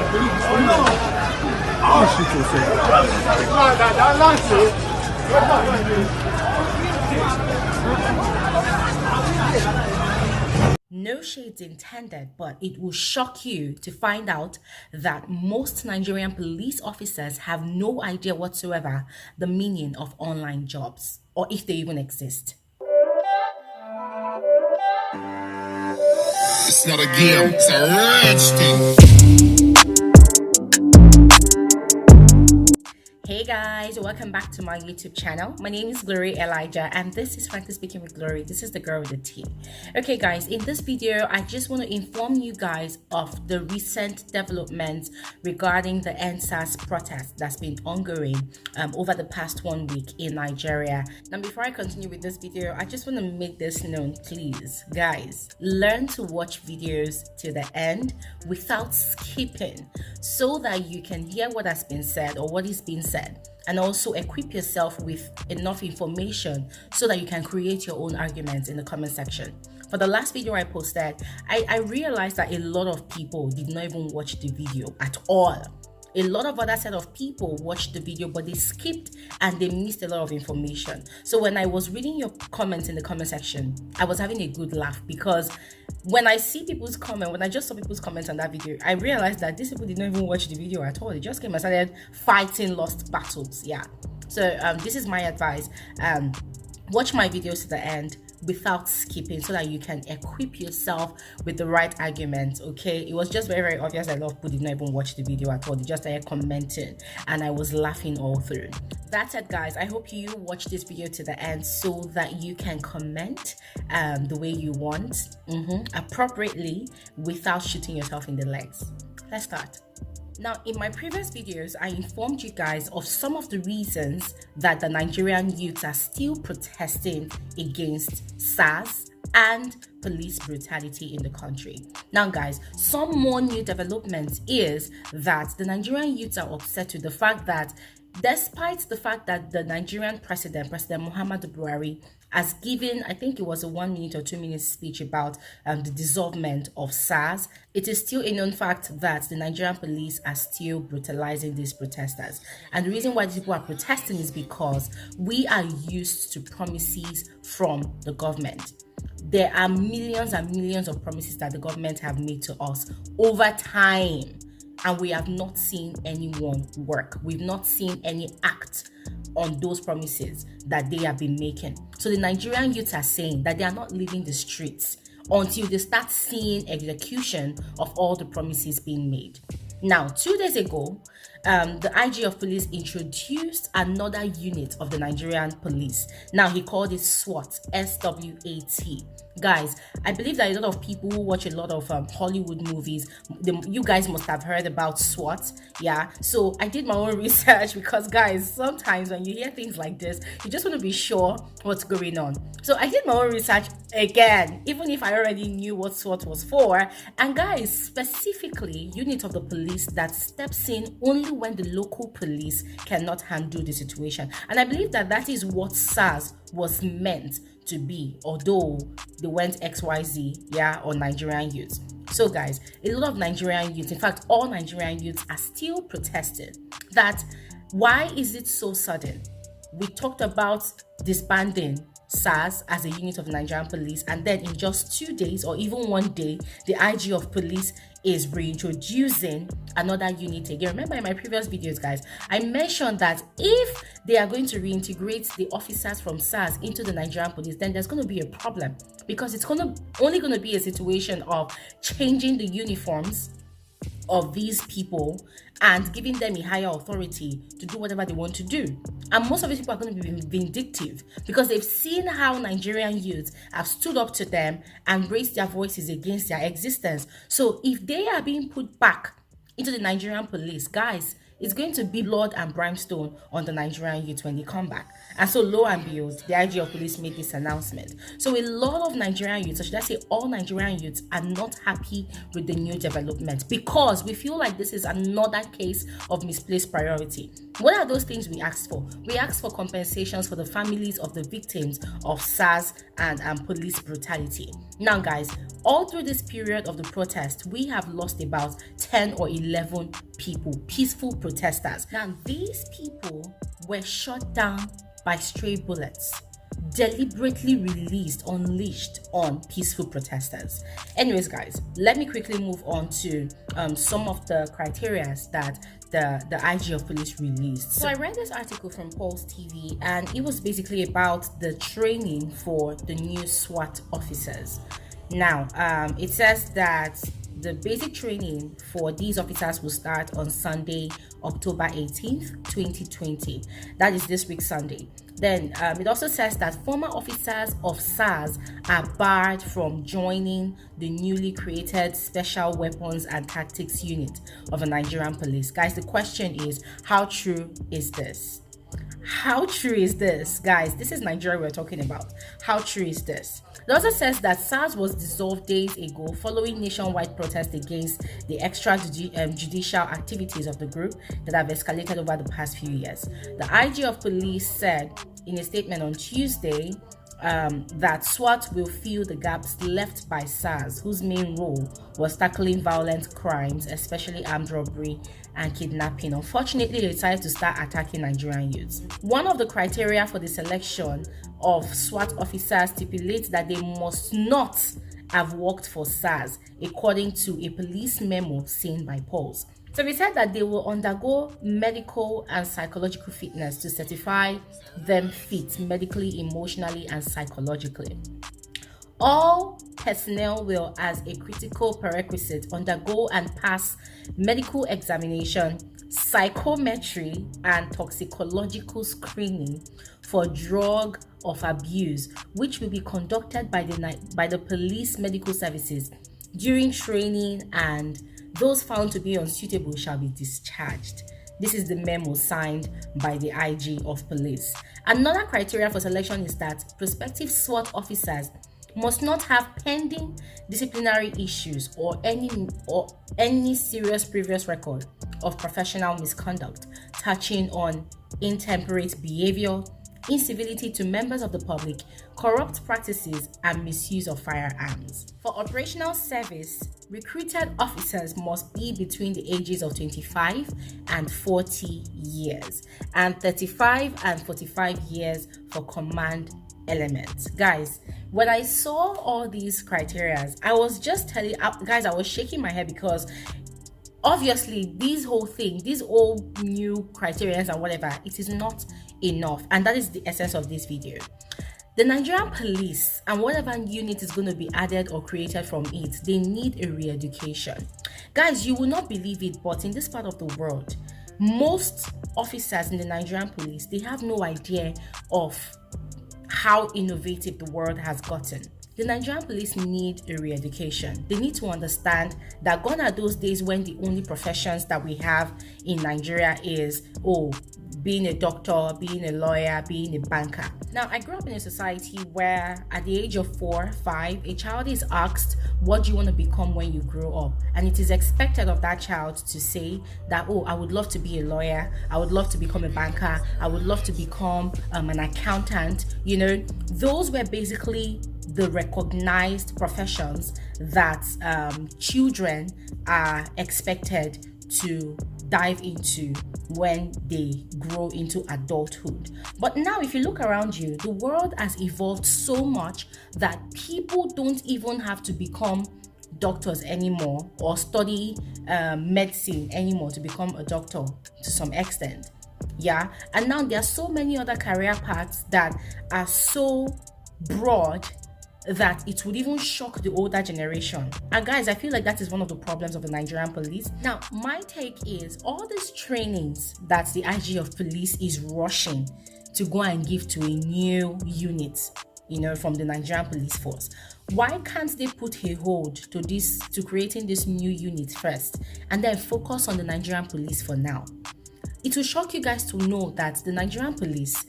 No shades intended, but it will shock you to find out that most Nigerian police officers have no idea whatsoever the meaning of online jobs, or if they even exist. It's not a game, it's a rich thing. Hey guys, welcome back to my YouTube channel. My name is Glory Elijah and this is Frankly Speaking with Glory. This is the girl with the T. Okay guys, in this video I just want to inform you guys of the recent developments regarding the Endsars protest that's been ongoing over the past 1 week in Nigeria. Now before I continue with this video, I just want to make this known, please guys, learn to watch videos to the end without skipping so that you can hear what has been said or what is being said, and also equip yourself with enough information so that you can create your own arguments in the comment section. For the last video I posted, I realized that a lot of people did not even watch the video at all. A lot of other set of people watched the video, but they skipped and they missed a lot of information. So when I was reading your comments in the comment section, I was having a good laugh, because when I see people's comment, when I just saw people's comments on that video, I realized that these people did not even watch the video at all. They just came and started fighting lost battles. Yeah. So this is my advice. Watch my videos to the end without skipping so that you can equip yourself with the right arguments. Okay, it was just very obvious that a lot of people did not even watch the video at all. They just started commenting and I was laughing all through. That's it guys, I hope you watch this video to the end so that you can comment the way you want, appropriately, without shooting yourself in the legs. Let's start. Now, in my previous videos, I informed you guys of some of the reasons that the Nigerian youths are still protesting against SARS and police brutality in the country. Now guys, some more new developments is that the Nigerian youths are upset with the fact that despite the fact that the Nigerian President Muhammadu Buhari has given, I think it was a 1 minute or 2 minute speech about the dissolvement of SARS, it is still a known fact that the Nigerian police are still brutalizing these protesters. And the reason why these people are protesting is because we are used to promises from the government. There are millions and millions of promises that the government have made to us over time, and we have not seen anyone work. We've not seen any act on those promises that they have been making. So the Nigerian youths are saying that they are not leaving the streets until they start seeing execution of all the promises being made. Now, 2 days ago, the IG of police introduced another unit of the Nigerian police. Now, he called it SWAT, SWAT. Guys, I believe that a lot of people who watch a lot of Hollywood movies, you guys must have heard about SWAT. Yeah, so I did my own research because guys, sometimes when you hear things like this, you just want to be sure what's going on. So I did my own research again, even if I already knew what SWAT was for. And guys, specifically, unit of the police that steps in only when the local police cannot handle the situation. And I believe that that is what SARS was meant to be, although they went XYZ, yeah, on Nigerian youths. So guys, a lot of Nigerian youths, in fact all Nigerian youths, are still protesting. That why is it so sudden? We talked about disbanding SARS as a unit of the Nigerian police, and then in just 2 days or even 1 day, the IG of police is reintroducing another unit again. Remember in my previous videos guys, I mentioned that if they are going to reintegrate the officers from SARS into the Nigerian police, then there's going to be a problem, because it's only going to be a situation of changing the uniforms of these people and giving them a higher authority to do whatever they want to do. And most of these people are going to be vindictive because they've seen how Nigerian youths have stood up to them and raised their voices against their existence. So if they are being put back into the Nigerian police, guys, it's going to be blood and brimstone on the Nigerian youth when they come back. And so lo and behold, the IG of police made this announcement. So a lot of Nigerian youths, or should I say all Nigerian youths, are not happy with the new development because we feel like this is another case of misplaced priority. What are those things we asked for? We asked for compensations for the families of the victims of SARS and police brutality. Now guys, All through this period of the protest, we have lost about 10 or 11 people, peaceful protesters. Now, these people were shot down by stray bullets, deliberately unleashed on peaceful protesters. Anyways, guys, let me quickly move on to some of the criteria that the IG of police released. So I read this article from Pulse TV, and it was basically about the training for the new SWAT officers. Now, it says that the basic training for these officers will start on Sunday, October 18th, 2020. That is this week, Sunday. Then it also says that former officers of SARS are barred from joining the newly created Special Weapons and Tactics Unit of the Nigerian Police. Guys, the question is, how true is this? How true is this? Guys, this is Nigeria we're talking about. How true is this? It also says that SARS was dissolved days ago following nationwide protest against the extrajudicial activities of the group that have escalated over the past few years. The IG of police said in a statement on Tuesday that SWAT will fill the gaps left by SARS, whose main role was tackling violent crimes, especially armed robbery and kidnapping. Unfortunately, they decided to start attacking Nigerian youths. One of the criteria for the selection of SWAT officers stipulates that they must not have worked for SARS, according to a police memo seen by Pulse. So we said that they will undergo medical and psychological fitness to certify them fit medically, emotionally, and psychologically. All personnel will, as a critical prerequisite, undergo and pass medical examination, psychometry, and toxicological screening for drug of abuse, which will be conducted by the police medical services during training, and those found to be unsuitable shall be discharged. This is the memo signed by the IG of police. Another criteria for selection is that prospective SWAT officers must not have pending disciplinary issues or any serious previous record of professional misconduct touching on intemperate behavior, incivility to members of the public, corrupt practices, and misuse of firearms. For operational service, recruited officers must be between the ages of 25 and 40 years and 35 and 45 years for command elements. Guys, when I saw all these criteria, I was just telling guys, I was shaking my head because obviously these all new criteria and whatever, it is not enough, and that is the essence of this video. The Nigerian police and whatever unit is going to be added or created from it, they need a re-education. Guys, you will not believe it, but in this part of the world, most officers in the Nigerian police, they have no idea of how innovative the world has gotten. The Nigerian police need a re-education. They need to understand that gone are those days when the only professions that we have in Nigeria is, being a doctor, being a lawyer, being a banker. Now, I grew up in a society where at the age of 4, 5, a child is asked, what do you want to become when you grow up? And it is expected of that child to say that, I would love to be a lawyer, I would love to become a banker, I would love to become an accountant. You know, those were basically the recognized professions that children are expected to dive into when they grow into adulthood. But now, if you look around you, the world has evolved so much that people don't even have to become doctors anymore or study medicine anymore to become a doctor to some extent. Yeah, and now there are so many other career paths that are so broad that it would even shock the older generation. And guys, I feel like that is one of the problems of the Nigerian police. Now, my take is all these trainings that the IG of police is rushing to go and give to a new unit, from the Nigerian Police Force. Why can't they put a hold to creating this new unit first and then focus on the Nigerian police for now? It will shock you guys to know that the Nigerian police,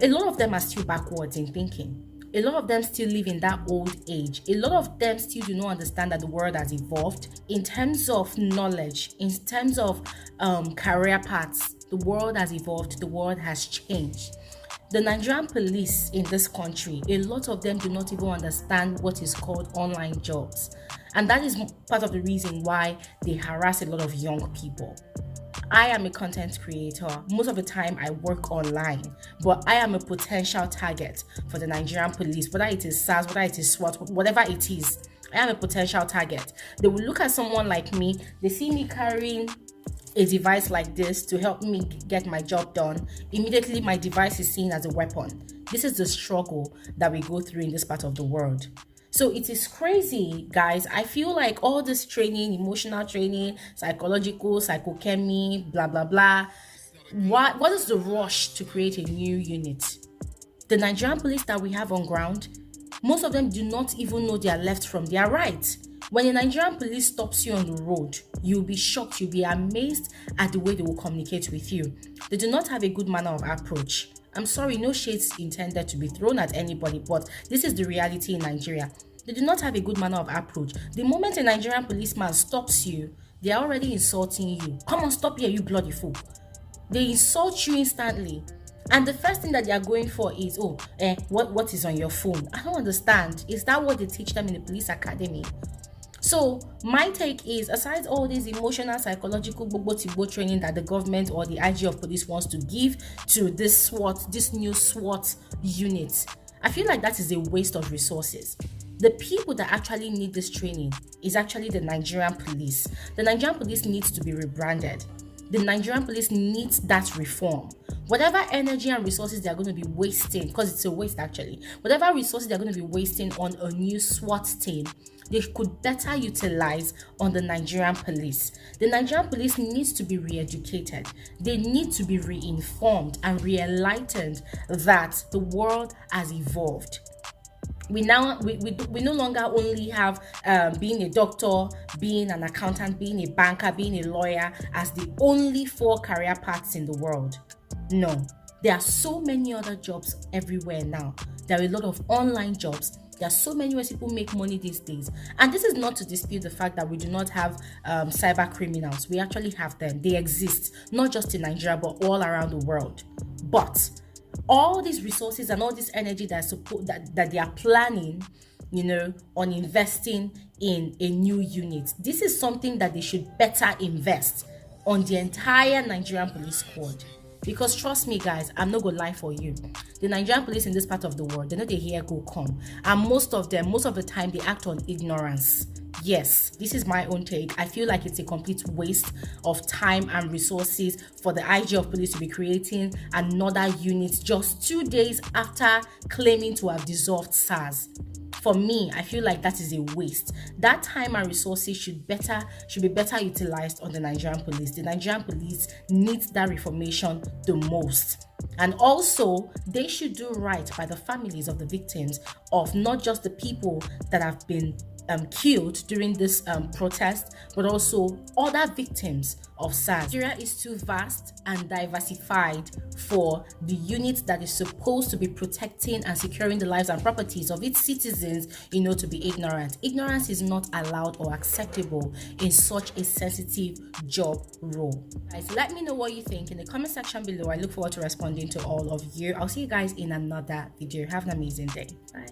a lot of them are still backwards in thinking. A lot of them still live in that old age. A lot of them still do not understand that the world has evolved in terms of knowledge, in terms of career paths. The world has evolved. The world has changed. The Nigerian police in this country, a lot of them do not even understand what is called online jobs. And that is part of the reason why they harass a lot of young people. I am a content creator. Most of the time I work online, but I am a potential target for the Nigerian police, whether it is SARS, whether it is SWAT, whatever it is. I am a potential target. They will look at someone like me, they see me carrying a device like this to help me get my job done. Immediately my device is seen as a weapon. This is the struggle that we go through in this part of the world. So it is crazy, guys. I feel like all this training, emotional training, psychological, psychochemy, blah blah blah, what is the rush to create a new unit? The Nigerian police that we have on ground, most of them do not even know their left from their right. When a Nigerian police stops you on the road, you'll be shocked, you'll be amazed at the way they will communicate with you. They do not have a good manner of approach. I'm sorry, no shades intended to be thrown at anybody, but this is the reality in Nigeria. They do not have a good manner of approach. The moment a Nigerian policeman stops you, they are already insulting you. Come on, stop here, you bloody fool. They insult you instantly. And the first thing that they are going for is, what is on your phone? I don't understand. Is that what they teach them in the police academy? So my take is, aside all this emotional, psychological bobo training that the government or the IG of police wants to give to this new SWAT unit, I feel like that is a waste of resources. The people that actually need this training is actually the Nigerian police. The Nigerian police needs to be rebranded. The Nigerian police needs that reform. Whatever energy and resources they're going to be wasting, because it's a waste actually, whatever resources they're going to be wasting on a new SWAT team, they could better utilize on the Nigerian police. The Nigerian police needs to be re-educated. They need to be re-informed and re-enlightened that the world has evolved. We no longer only have being a doctor, being an accountant, being a banker, being a lawyer as the only 4 career paths in the world. No, there are so many other jobs everywhere now. There are a lot of online jobs. There are so many ways people make money these days. And this is not to dispute the fact that we do not have cyber criminals. We actually have them. They exist, not just in Nigeria, but all around the world. But all these resources and all this energy that they are planning, on investing in a new unit, this is something that they should better invest on the entire Nigerian police squad. Because trust me, guys, I'm not gonna lie for you. The Nigerian police in this part of the world, they know they hear go come. And most of the time, they act on ignorance. Yes, this is my own take. I feel like it's a complete waste of time and resources for the IG of police to be creating another unit just 2 days after claiming to have dissolved SARS. For me, I feel like that is a waste. That time and resources should be better utilized on the Nigerian police. The Nigerian police needs that reformation the most. And also, they should do right by the families of the victims of not just the people that have been killed during this protest, but also other victims of SARS. Nigeria is too vast and diversified for the unit that is supposed to be protecting and securing the lives and properties of its citizens, to be ignorant. Ignorance is not allowed or acceptable in such a sensitive job role. Guys, let me know what you think in the comment section below. I look forward to responding to all of you. I'll see you guys in another video. Have an amazing day. Bye.